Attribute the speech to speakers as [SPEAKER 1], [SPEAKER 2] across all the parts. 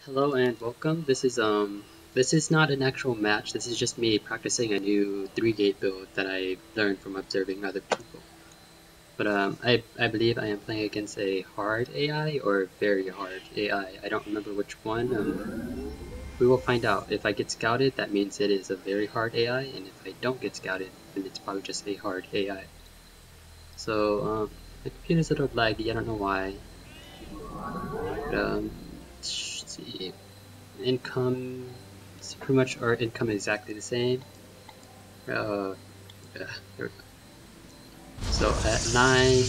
[SPEAKER 1] Hello and welcome. This is not an actual match. This is just me practicing a new 3-gate build that I learned from observing other people. But I believe I am playing against a hard AI or very hard AI. I don't remember which one. We will find out. If I get scouted, that means it is a very hard AI, and if I don't get scouted, then it's probably just a hard AI. So my computer's a little laggy. I don't know why. But let's see. Income, it's pretty much our income is exactly the same. Yeah, there we go. So at nine,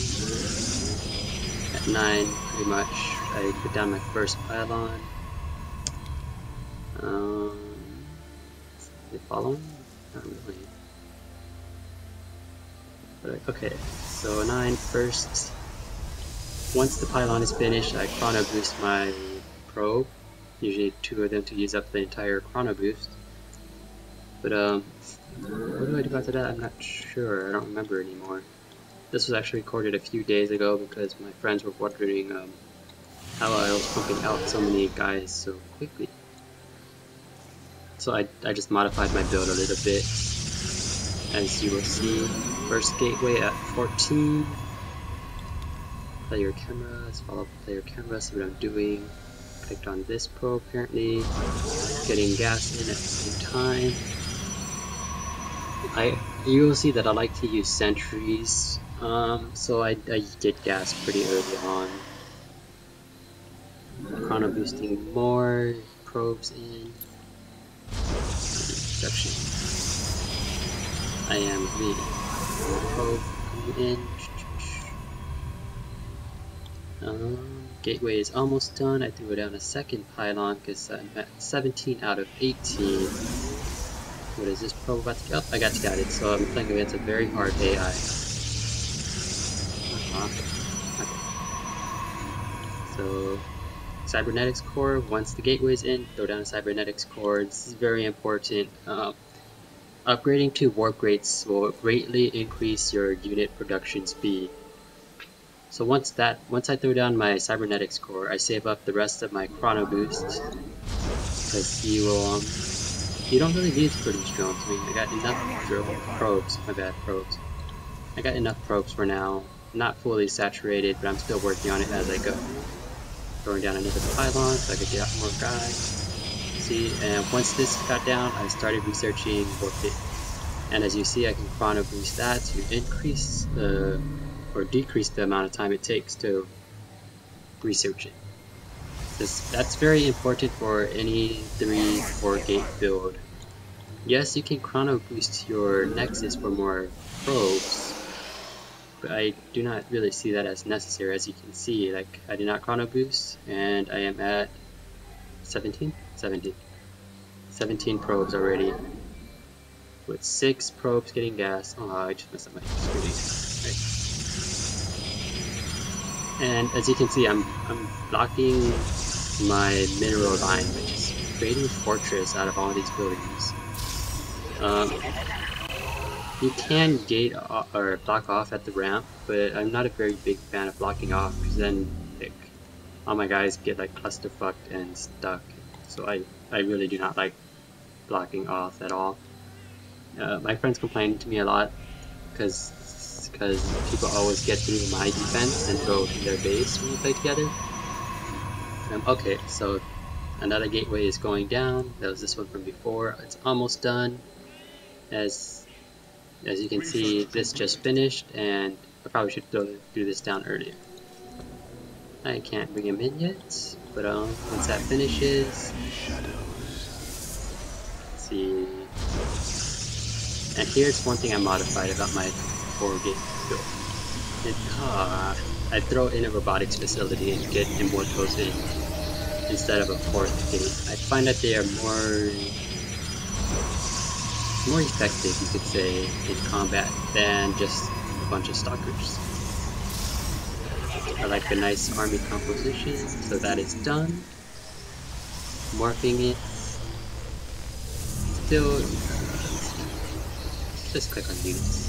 [SPEAKER 1] pretty much, I put down my first pylon. They following? Not really. But okay, so 9 first. Once the pylon is finished, I chrono boost my probe. Usually 2 of them to use up the entire chrono boost. But what do I do after that? I'm not sure. I don't remember anymore. This was actually recorded a few days ago because my friends were wondering how I was pumping out so many guys so quickly. So I just modified my build a little bit. As you will see, first gateway at 14. Player cameras, follow player camera, see what I'm doing. Clicked on this probe apparently. Getting gas in at the same time. You will see that I like to use sentries, so I get gas pretty early on. Chrono boosting more probes in. Production. I am leading. Probe coming in. Gateway is almost done. I threw down a second pylon because I'm at 17 out of 18. What is this probe about to get? Oh, I got scouted, so I'm playing against a very hard AI. Okay. So cybernetics core, once the gateway is in, throw down a cybernetics core. This is very important. Upgrading to warp gates will greatly increase your unit production speed. So once I throw down my cybernetics core, I save up the rest of my chrono boost because you don't really need to produce drones. I mean, I got enough probes. My bad, probes. I got enough probes for now. Not fully saturated, but I'm still working on it as I go. Throwing down another pylon so I could get out more guys. See, and once this got down, I started researching warp gate. And as you see, I can chrono boost that to increase or decrease the amount of time it takes to research it. That's very important for any 3-4 gate build. Yes, you can chrono boost your nexus for more probes, but I do not really see that as necessary. As you can see, like, I did not chrono boost, and I am at 17 probes already, with 6 probes getting gas. Oh, I just messed up my screen. Right. And as you can see, I'm blocking my mineral line, which is creating a fortress out of all these buildings. You can gate or block off at the ramp, but I'm not a very big fan of blocking off because then like, all my guys get like clusterfucked and stuck. So I really do not like blocking off at all. My friends complain to me a lot because people always get through my defense and go to their base when we play together. Okay, so another gateway is going down. That was this one from before. It's almost done. As you can see, this just finished, and I probably should do this down earlier. I can't bring him in yet, but once that finishes, let's see. And here's one thing I modified about my 4-gate build. I throw in a robotics facility and get immortals in instead of a 4th gate. I find that they are more effective, you could say, in combat than just a bunch of stalkers. I like the nice army composition, so that is done. Morphing it. Still, just click on units.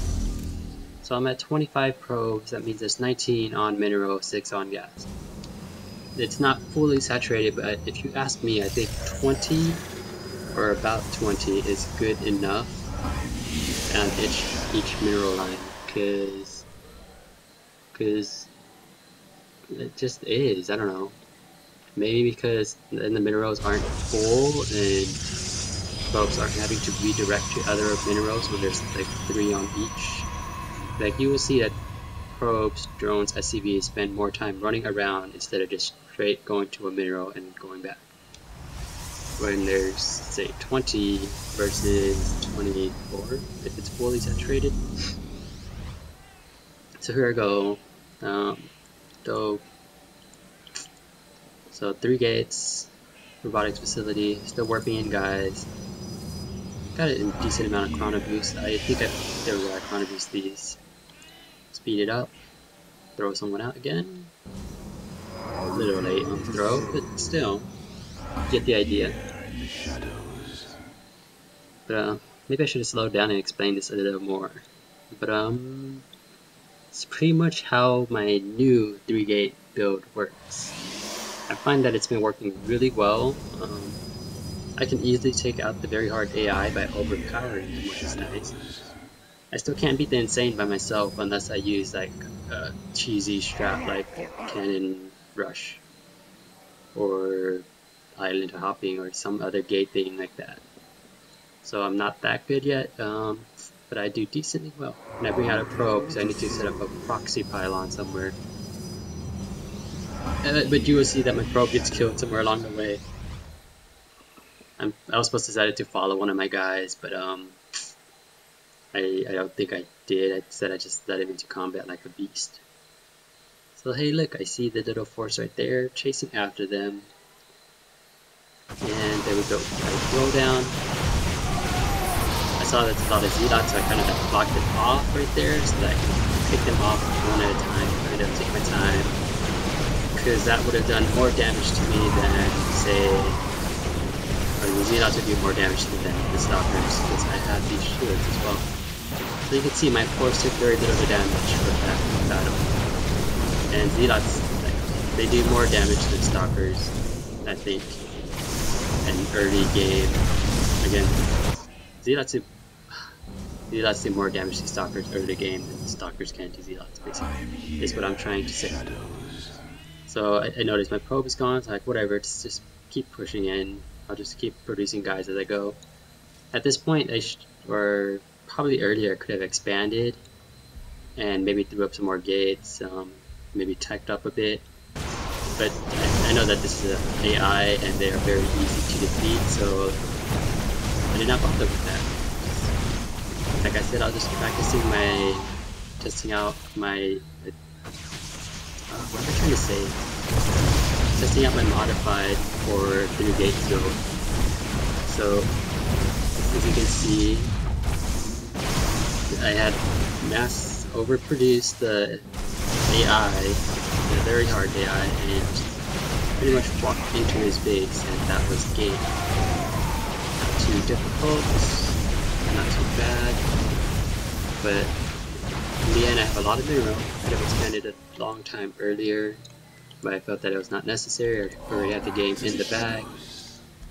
[SPEAKER 1] So I'm at 25 probes, that means there's 19 on mineral, 6 on gas. it's not fully saturated, but if you ask me, I think 20 or about 20 is good enough on each mineral line, cause it just is. I don't know. Maybe because then the minerals aren't full and probes aren't having to redirect to other minerals when there's like 3 on each. Like you will see that probes, drones, SCVs spend more time running around instead of just straight going to a mineral and going back. When there's say 20 versus 24 if it's fully saturated. So here I go. So 3 gates, robotics facility, still warping in guys. Got a decent amount of chrono boost. I think there we go, I chrono boost these. Speed it up, throw someone out again. A little late on the throw, but still, get the idea. But maybe I should have slowed down and explained this a little more. But it's pretty much how my new 3-gate build works. I find that it's been working really well. I can easily take out the very hard AI by overpowering him, which is nice. I still can't beat the insane by myself unless I use like a cheesy strat like cannon rush or island hopping or some other gate thing like that. So I'm not that good yet, but I do decently well. And I bring out a probe because I need to set up a proxy pylon somewhere. But you will see that my probe gets killed somewhere along the way. I was supposed to set it to follow one of my guys, but I don't think I did. I said I just let him into combat like a beast. So hey look, I see the little force right there chasing after them. And there we go. I throw down. I saw that's a lot of zealots, so I kind of blocked it off right there so that I can pick them off one at a time, kind of take my time. Because that would have done more damage to me than, say, or the zealots would do more damage to me than the stalkers, because I have these shields as well. So you can see my force took very little damage for that battle. And zealots, they do more damage than stalkers, I think, in early game. Again, zealots do more damage to stalkers early game than stalkers can to zealots, basically, is what I'm trying to say. So I noticed my probe is gone, so I'm like, whatever, just keep pushing in. I'll just keep producing guys as I go. At this point, or probably earlier, I could have expanded and maybe threw up some more gates, maybe teched up a bit. But I know that this is an AI and they are very easy to defeat, so I did not bother with that. Like I said, I'll just practicing testing out my, what am I trying to say? Testing out my modified for the new gate build. So, as you can see, I had mass overproduced the AI, a very hard AI, and pretty much walked into his base, and that was game. Not too difficult, not too bad, but in the end I have a lot of mineral. I could have expanded a long time earlier, but I felt that it was not necessary. I already had the game in the bag,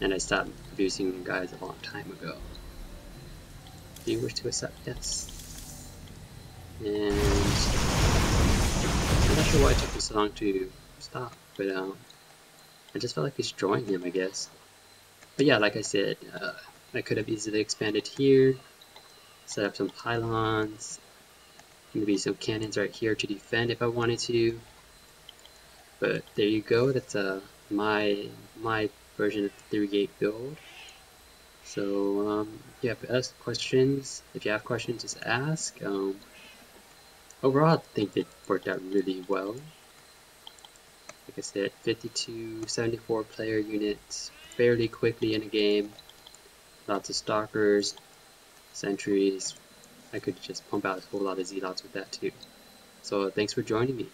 [SPEAKER 1] and I stopped producing guys a long time ago. Do you wish to accept? Yes. And I'm not sure why it took me so long to stop, but I just felt like destroying him, I guess. But yeah, like I said, I could have easily expanded here, set up some pylons, maybe some cannons right here to defend if I wanted to. But there you go, that's my version of the 3-gate build. So if you have questions, just ask. Overall, I think it worked out really well. Like I said, 52, 74 player units, fairly quickly in a game. Lots of stalkers, sentries. I could just pump out a whole lot of zealots with that too. So thanks for joining me.